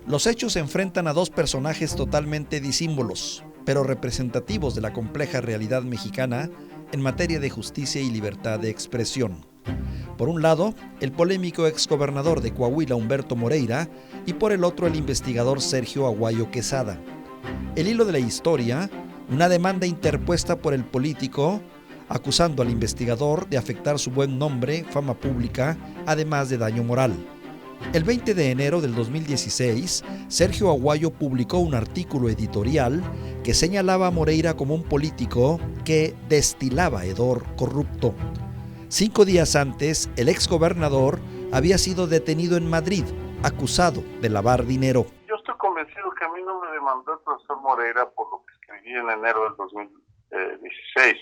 Los hechos enfrentan a dos personajes totalmente disímbolos, pero representativos de la compleja realidad mexicana en materia de justicia y libertad de expresión. Por un lado, el polémico exgobernador de Coahuila, Humberto Moreira, y por el otro, el investigador Sergio Aguayo Quesada. El hilo de la historia, una demanda interpuesta por el político, acusando al investigador de afectar su buen nombre, fama pública, además de daño moral. El 20 de enero del 2016, Sergio Aguayo publicó un artículo editorial que señalaba a Moreira como un político que destilaba hedor corrupto. 5 días antes, el exgobernador había sido detenido en Madrid, acusado de lavar dinero. Yo estoy convencido que a mí no me demandó el profesor Moreira por lo que escribí en enero del 2016.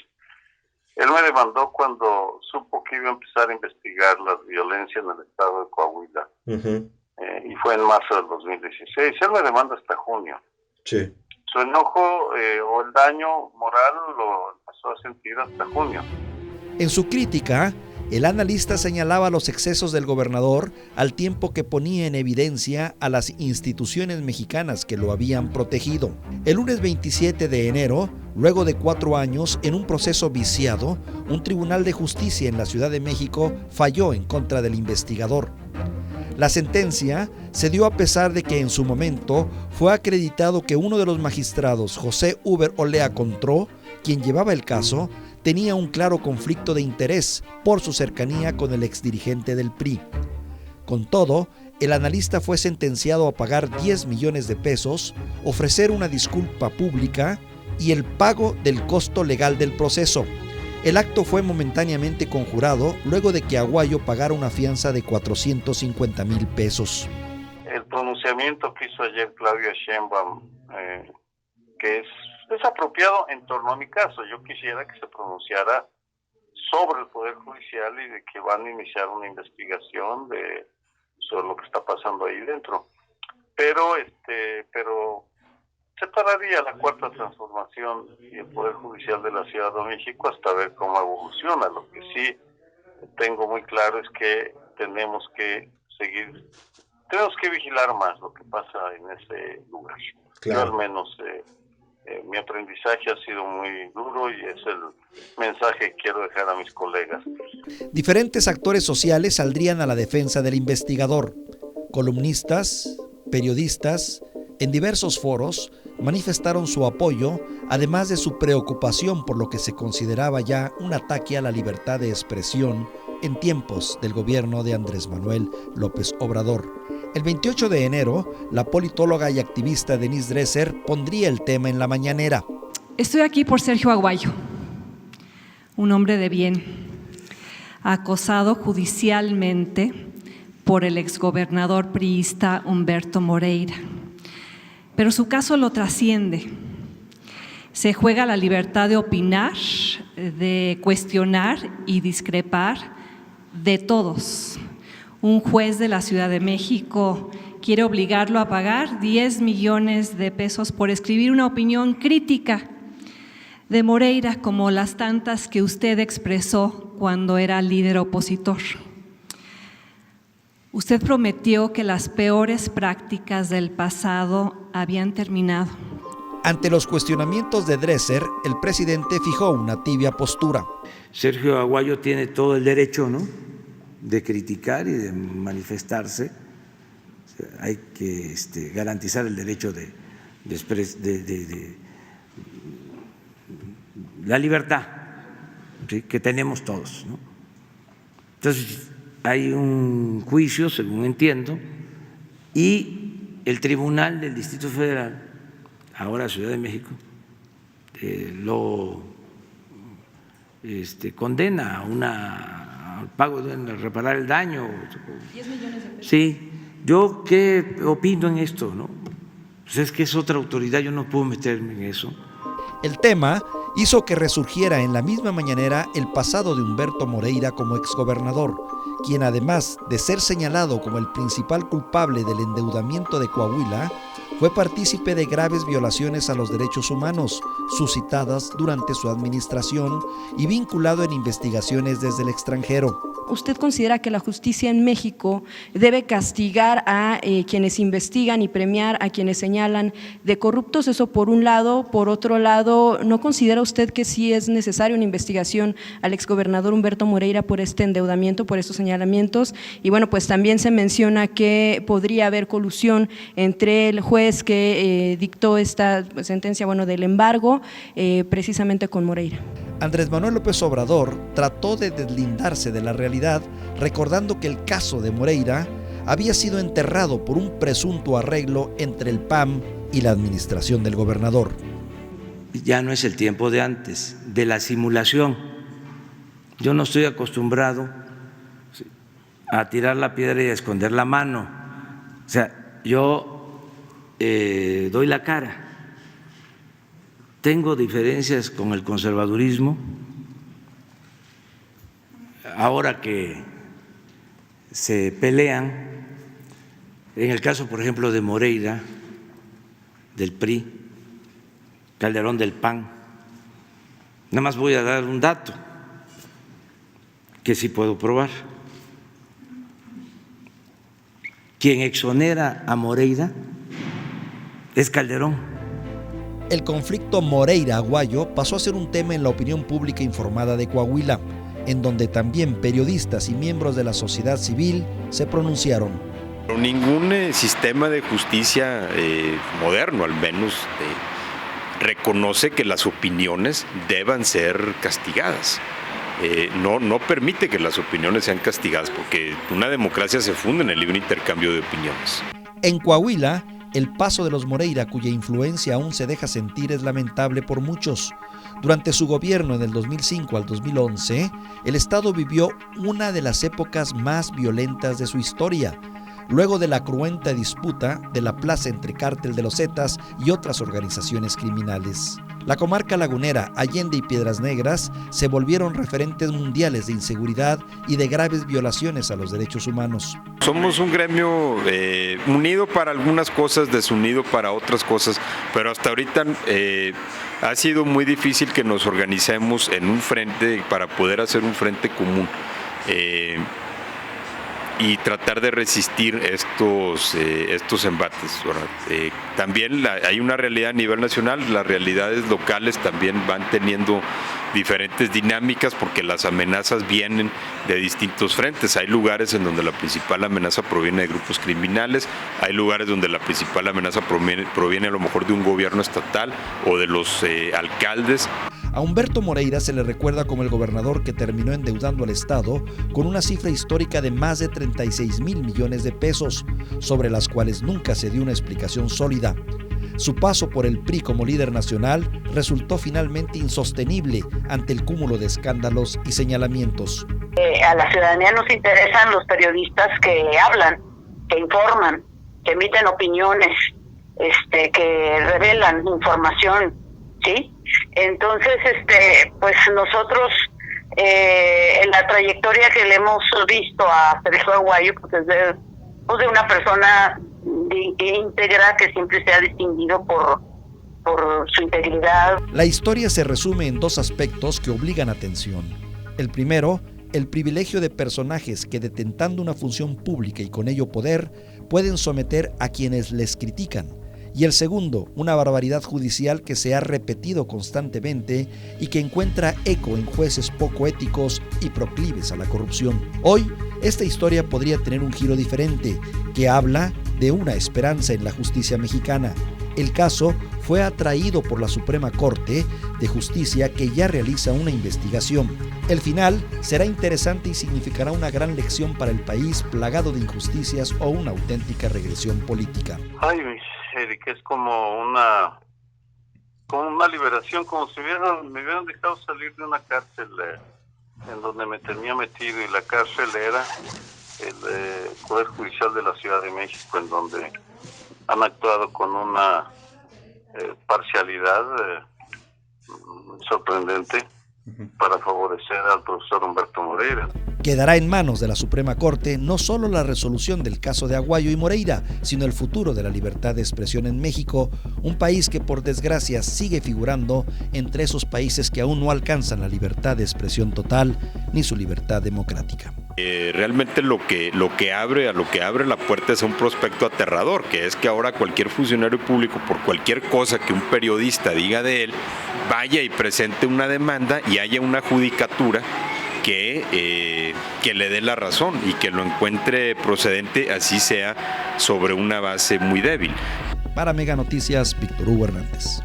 Él me demandó cuando supo que iba a empezar a investigar la violencia en el estado de Coahuila. Y fue en marzo del 2016. Él me demanda hasta junio. Sí. Su enojo o el daño moral lo empezó a sentir hasta junio. En su crítica, el analista señalaba los excesos del gobernador al tiempo que ponía en evidencia a las instituciones mexicanas que lo habían protegido. El lunes 27 de enero, luego de 4 años en un proceso viciado, un tribunal de justicia en la Ciudad de México falló en contra del investigador. La sentencia se dio a pesar de que en su momento fue acreditado que uno de los magistrados, José Uber Olea Contró, quien llevaba el caso, tenía un claro conflicto de interés por su cercanía con el exdirigente del PRI. Con todo, el analista fue sentenciado a pagar 10 millones de pesos, ofrecer una disculpa pública y el pago del costo legal del proceso. El acto fue momentáneamente conjurado luego de que Aguayo pagara una fianza de 450,000 pesos. El pronunciamiento que hizo ayer Claudia Sheinbaum, que es apropiado en torno a mi caso. Yo quisiera que se pronunciara sobre el Poder Judicial y de que van a iniciar una investigación sobre lo que está pasando ahí dentro. Pero separaría la Cuarta Transformación y el Poder Judicial de la Ciudad de México hasta ver cómo evoluciona. Lo que sí tengo muy claro es que tenemos que vigilar más lo que pasa en ese lugar. Claro. Yo al menos mi aprendizaje ha sido muy duro y es el mensaje que quiero dejar a mis colegas. Diferentes actores sociales saldrían a la defensa del investigador. Columnistas, periodistas, en diversos foros manifestaron su apoyo, además de su preocupación por lo que se consideraba ya un ataque a la libertad de expresión en tiempos del gobierno de Andrés Manuel López Obrador. El 28 de enero, la politóloga y activista Denise Dresser pondría el tema en la mañanera. Estoy aquí por Sergio Aguayo, un hombre de bien, acosado judicialmente por el exgobernador priista Humberto Moreira. Pero su caso lo trasciende. Se juega la libertad de opinar, de cuestionar y discrepar de todos. Un juez de la Ciudad de México quiere obligarlo a pagar 10 millones de pesos por escribir una opinión crítica de Moreira, como las tantas que usted expresó cuando era líder opositor. Usted prometió que las peores prácticas del pasado habían terminado. Ante los cuestionamientos de Dresser, el presidente fijó una tibia postura. Sergio Aguayo tiene todo el derecho, ¿no?, de criticar y de manifestarse. Hay que garantizar el derecho de la libertad, ¿sí?, que tenemos todos, ¿no? Entonces, hay un juicio, según entiendo, y el Tribunal del Distrito Federal, ahora Ciudad de México, lo condena al pago de reparar el daño. 10 millones de pesos. Sí. ¿Yo qué opino en esto, no? Pues es que es otra autoridad, yo no puedo meterme en eso. El tema hizo que resurgiera en la misma mañanera el pasado de Humberto Moreira como exgobernador, quien además de ser señalado como el principal culpable del endeudamiento de Coahuila, fue partícipe de graves violaciones a los derechos humanos, suscitadas durante su administración y vinculado en investigaciones desde el extranjero. ¿Usted considera que la justicia en México debe castigar a quienes investigan y premiar a quienes señalan de corruptos? Eso por un lado. Por otro lado, ¿no considera usted que sí es necesaria una investigación al exgobernador Humberto Moreira por este endeudamiento, por estos señalamientos? Y bueno, pues también se menciona que podría haber colusión entre el juez que dictó esta sentencia, del embargo, precisamente con Moreira. Andrés Manuel López Obrador trató de deslindarse de la realidad, recordando que el caso de Moreira había sido enterrado por un presunto arreglo entre el PAN y la administración del gobernador. Ya no es el tiempo de antes, de la simulación. Yo no estoy acostumbrado a tirar la piedra y a esconder la mano. O sea, yo doy la cara. Tengo diferencias con el conservadurismo. Ahora que se pelean, en el caso, por ejemplo, de Moreira, del PRI, Calderón del PAN, nada más voy a dar un dato que sí puedo probar. Quien exonera a Moreira es Calderón. El conflicto Moreira-Aguayo pasó a ser un tema en la opinión pública informada de Coahuila, en donde también periodistas y miembros de la sociedad civil se pronunciaron. Ningún sistema de justicia moderno, al menos, reconoce que las opiniones deban ser castigadas. No permite que las opiniones sean castigadas, porque una democracia se funda en el libre intercambio de opiniones. En Coahuila, el paso de los Moreira, cuya influencia aún se deja sentir, es lamentable por muchos. Durante su gobierno en el 2005 al 2011, el Estado vivió una de las épocas más violentas de su historia, luego de la cruenta disputa de la plaza entre Cártel de los Zetas y otras organizaciones criminales. La comarca lagunera, Allende y Piedras Negras se volvieron referentes mundiales de inseguridad y de graves violaciones a los derechos humanos. Somos un gremio unido para algunas cosas, desunido para otras cosas, pero hasta ahorita ha sido muy difícil que nos organicemos en un frente para poder hacer un frente común. Y tratar de resistir estos embates. También hay una realidad a nivel nacional, las realidades locales también van teniendo diferentes dinámicas porque las amenazas vienen de distintos frentes. Hay lugares en donde la principal amenaza proviene de grupos criminales, hay lugares donde la principal amenaza proviene a lo mejor de un gobierno estatal o de los alcaldes. A Humberto Moreira se le recuerda como el gobernador que terminó endeudando al Estado con una cifra histórica de más de 36,000 millones de pesos, sobre las cuales nunca se dio una explicación sólida. Su paso por el PRI como líder nacional resultó finalmente insostenible ante el cúmulo de escándalos y señalamientos. A la ciudadanía nos interesan los periodistas que hablan, que informan, que emiten opiniones, que revelan información, ¿sí? Entonces, pues nosotros, en la trayectoria que le hemos visto a Sergio Aguayo, pues es de una persona íntegra que siempre se ha distinguido por su integridad. La historia se resume en dos aspectos que obligan atención. El primero, el privilegio de personajes que, detentando una función pública y con ello poder, pueden someter a quienes les critican. Y el segundo, una barbaridad judicial que se ha repetido constantemente y que encuentra eco en jueces poco éticos y proclives a la corrupción. Hoy, esta historia podría tener un giro diferente, que habla de una esperanza en la justicia mexicana. El caso fue atraído por la Suprema Corte de Justicia, que ya realiza una investigación. El final será interesante y significará una gran lección para el país plagado de injusticias o una auténtica regresión política. Ay, Eric, es como una liberación, como si me hubieran dejado salir de una cárcel en donde me tenía metido, y la cárcel era el Poder Judicial de la Ciudad de México, en donde han actuado con una parcialidad sorprendente para favorecer al profesor Humberto Moreira. Quedará en manos de la Suprema Corte no solo la resolución del caso de Aguayo y Moreira, sino el futuro de la libertad de expresión en México, un país que por desgracia sigue figurando entre esos países que aún no alcanzan la libertad de expresión total ni su libertad democrática. Realmente lo que abre la puerta es un prospecto aterrador, que es que ahora cualquier funcionario público, por cualquier cosa que un periodista diga de él, vaya y presente una demanda y haya una judicatura que le dé la razón y que lo encuentre procedente, así sea sobre una base muy débil. Para Mega Noticias, Víctor Hugo Hernández.